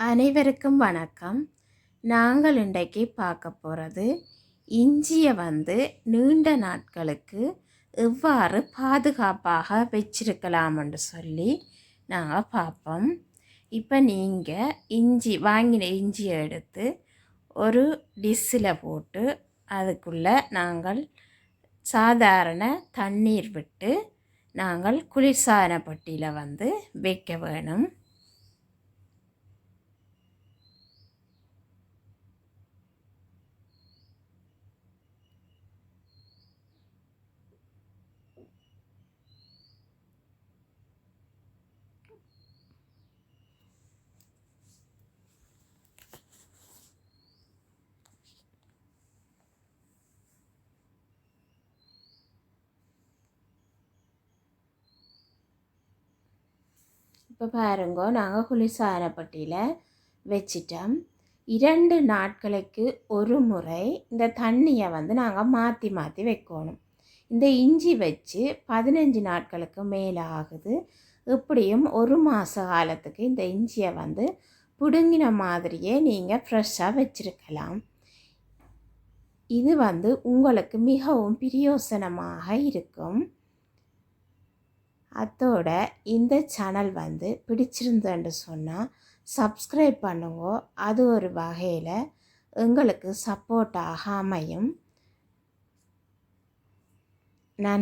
அனைவருக்கும் வணக்கம். நாங்கள் இன்றைக்கு பார்க்க போகிறது இஞ்சியை நீண்ட நாட்களுக்கு எவ்வாறு பாதுகாப்பாக வச்சிருக்கலாம்னு சொல்லி நாங்கள் பார்ப்போம். இப்போ நீங்கள் வாங்கின இஞ்சியை எடுத்து ஒரு டிஷ்ஷில் போட்டு அதுக்குள்ளே நாங்கள் சாதாரண தண்ணீர் விட்டு நாங்கள் குளிர்சாதன பெட்டியில் வைக்க வேணும். இப்போ பாருங்க, நாங்கள் குளிர்சாதன பெட்டியில் வச்சிட்டோம். 2 நாட்களுக்கு ஒரு முறை இந்த தண்ணியை நாங்கள் மாற்றி மாற்றி வைக்கணும். இந்த இஞ்சி வச்சு 15 நாட்களுக்கு மேலே ஆகுது. எப்படியும் ஒரு மாத காலத்துக்கு இந்த இஞ்சியை பிடுங்கின மாதிரியே நீங்கள் ஃப்ரெஷ்ஷாக வச்சுருக்கலாம். இது உங்களுக்கு மிகவும் பிரயோசனமாக இருக்கும். அத்தோட இந்த சேனல் பிடிச்சிருந்தேன்னு சொன்னால் சப்ஸ்கிரைப் பண்ணுங்க. அது ஒரு வகையில் எங்களுக்கு சப்போர்ட்டாக அமையும். நான்